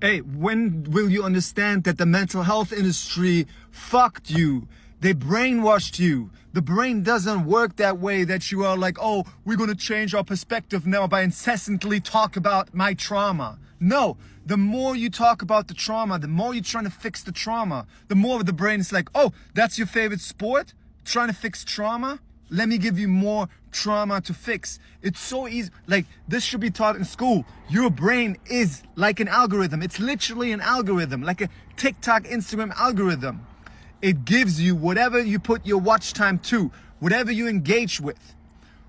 Hey, when will you understand that the mental health industry fucked you? They brainwashed you. The brain doesn't work that way, that you are like, oh, we're gonna change our perspective now by incessantly talk about my trauma. No, the more you talk about the trauma, the more you're trying to fix the trauma, the more the brain is like, oh, that's your favorite sport? Trying to fix trauma? Let me give you more trauma to fix. It's so easy. Like, this should be taught in school. Your brain is like an algorithm. It's literally an algorithm, like a TikTok, Instagram algorithm. It gives you whatever you put your watch time to, whatever you engage with.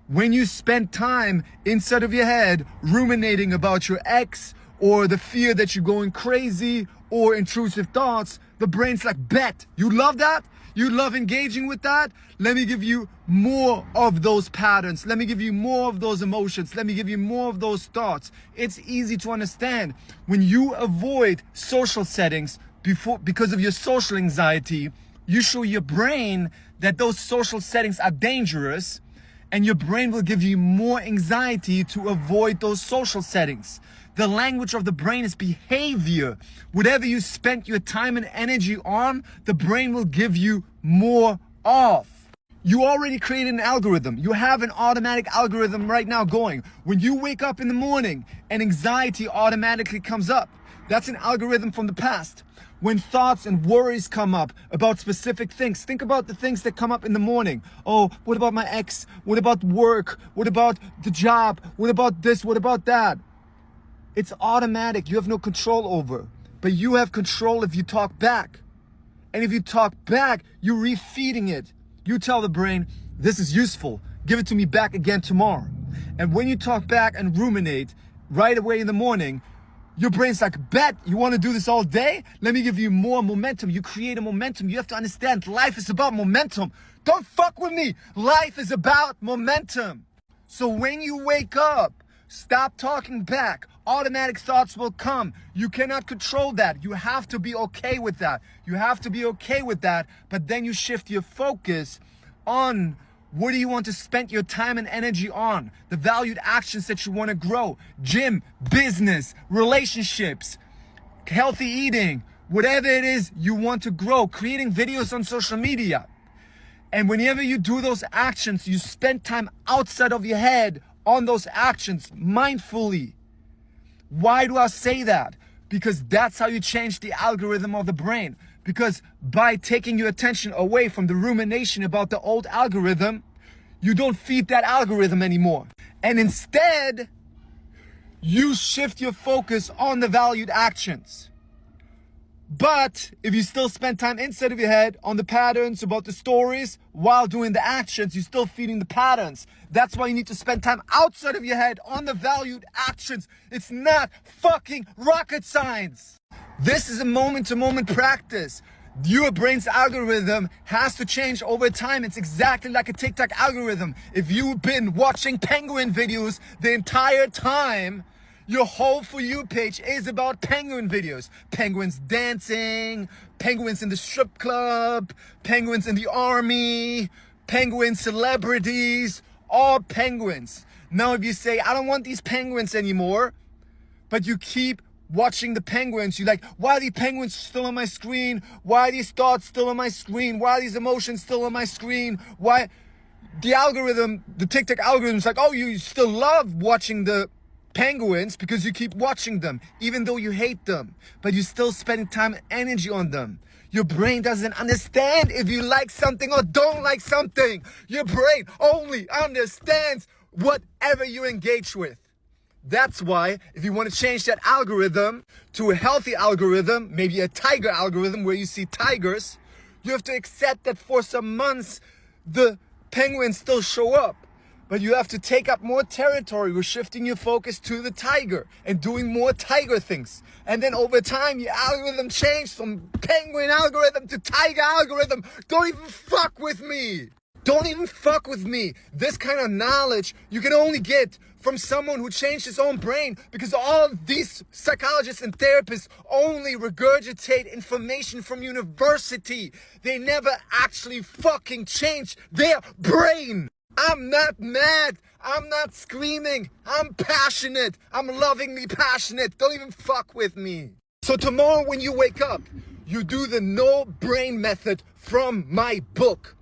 When you spend time inside of your head ruminating about your ex, or the fear that you're going crazy, or intrusive thoughts, the brain's like, bet. You love that? You love engaging with that? Let me give you more of those patterns. Let me give you more of those emotions. Let me give you more of those thoughts. It's easy to understand. When you avoid social settings because of your social anxiety, you show your brain that those social settings are dangerous, and your brain will give you more anxiety to avoid those social settings. The language of the brain is behavior. Whatever you spent your time and energy on, the brain will give you more of. You already created an algorithm. You have an automatic algorithm right now going. When you wake up in the morning and anxiety automatically comes up, that's an algorithm from the past. When thoughts and worries come up about specific things, think about the things that come up in the morning. Oh, what about my ex? What about work? What about the job? What about this? What about that? It's automatic. You have no control over. But you have control if you talk back. And if you talk back, you're refeeding it. You tell the brain, this is useful. Give it to me back again tomorrow. And when you talk back and ruminate right away in the morning, your brain's like, bet, you want to do this all day? Let me give you more momentum. You create a momentum. You have to understand life is about momentum. Don't fuck with me. Life is about momentum. So when you wake up, stop talking back. Automatic thoughts will come. You cannot control that. You have to be okay with that. You have to be okay with that. But then you shift your focus on what do you want to spend your time and energy on? The valued actions that you want to grow. Gym, business, relationships, healthy eating, whatever it is you want to grow. Creating videos on social media. And whenever you do those actions, you spend time outside of your head on those actions mindfully. Why do I say that? Because that's how you change the algorithm of the brain. Because by taking your attention away from the rumination about the old algorithm, you don't feed that algorithm anymore. And instead, you shift your focus on the valued actions. But if you still spend time inside of your head on the patterns, about the stories, while doing the actions, you're still feeding the patterns. That's why you need to spend time outside of your head on the valued actions. It's not fucking rocket science. This is a moment-to-moment practice. Your brain's algorithm has to change over time. It's exactly like a TikTok algorithm. If you've been watching penguin videos the entire time, your whole For You page is about penguin videos. Penguins dancing, penguins in the strip club, penguins in the army, penguin celebrities, all penguins. Now if you say, I don't want these penguins anymore, but you keep watching the penguins, you're like, why are these penguins still on my screen? Why are these thoughts still on my screen? Why are these emotions still on my screen? Why? The algorithm, the TikTok algorithm is like, oh, you still love watching the penguins because you keep watching them, even though you hate them, but you still spending time and energy on them. Your brain doesn't understand if you like something or don't like something. Your brain only understands whatever you engage with. That's why if you want to change that algorithm to a healthy algorithm, maybe a tiger algorithm where you see tigers, you have to accept that for some months the penguins still show up. But you have to take up more territory with shifting your focus to the tiger and doing more tiger things. And then over time, your algorithm changed from penguin algorithm to tiger algorithm. Don't even fuck with me. Don't even fuck with me. This kind of knowledge you can only get from someone who changed his own brain, because all these psychologists and therapists only regurgitate information from university. They never actually fucking change their brain. I'm not mad. I'm not screaming. I'm passionate. I'm lovingly passionate. Don't even fuck with me. So tomorrow when you wake up, you do the no brain method from my book.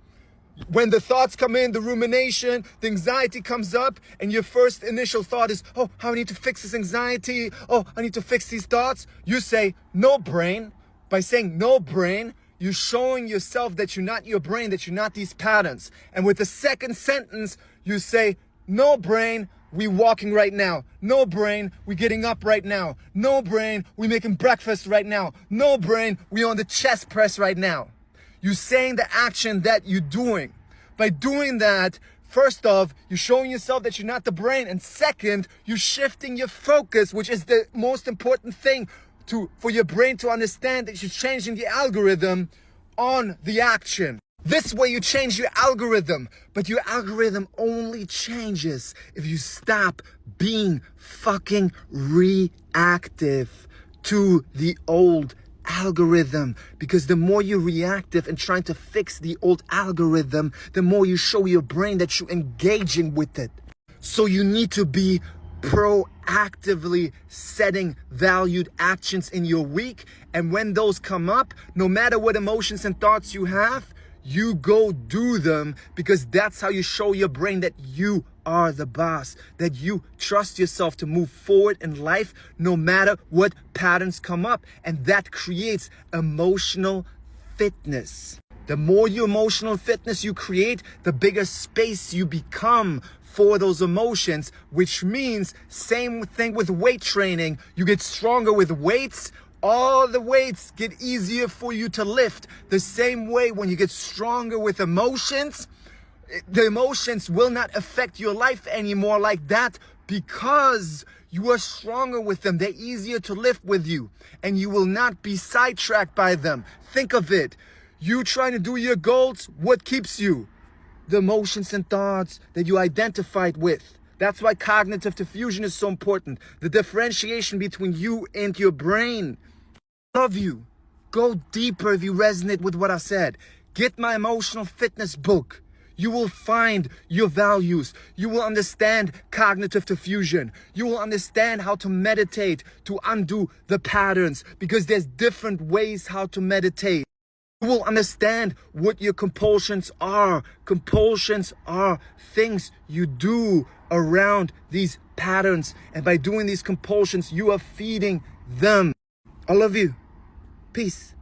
When the thoughts come in, the rumination, the anxiety comes up, and your first initial thought is, oh, I need to fix this anxiety. Oh, I need to fix these thoughts. You say, no brain. By saying no brain, you're showing yourself that you're not your brain, that you're not these patterns. And with the second sentence, you say, no brain, we walking right now. No brain, we getting up right now. No brain, we making breakfast right now. No brain, we on the chest press right now. You're saying the action that you're doing. By doing that, first off, you're showing yourself that you're not the brain. And second, you're shifting your focus, which is the most important thing for your brain to understand, that you're changing the algorithm on the action. This way you change your algorithm, but your algorithm only changes if you stop being fucking reactive to the old algorithm. Because the more you're reactive and trying to fix the old algorithm, the more you show your brain that you're engaging with it. So you need to be proactively setting valued actions in your week. And when those come up, no matter what emotions and thoughts you have, you go do them, because that's how you show your brain that you are the boss, that you trust yourself to move forward in life no matter what patterns come up. And that creates emotional fitness. The more your emotional fitness you create, the bigger space you become for those emotions, which means same thing with weight training. You get stronger with weights. All the weights get easier for you to lift. The same way when you get stronger with emotions, the emotions will not affect your life anymore like that, because you are stronger with them. They're easier to lift with you, and you will not be sidetracked by them. Think of it. You trying to do your goals, what keeps you? The emotions and thoughts that you identified with. That's why cognitive diffusion is so important. The differentiation between you and your brain. Love you. Go deeper if you resonate with what I said. Get my emotional fitness book. You will find your values. You will understand cognitive diffusion. You will understand how to meditate to undo the patterns, because there's different ways how to meditate. You will understand what your compulsions are. Compulsions are things you do around these patterns. And by doing these compulsions, you are feeding them. I love you. Peace.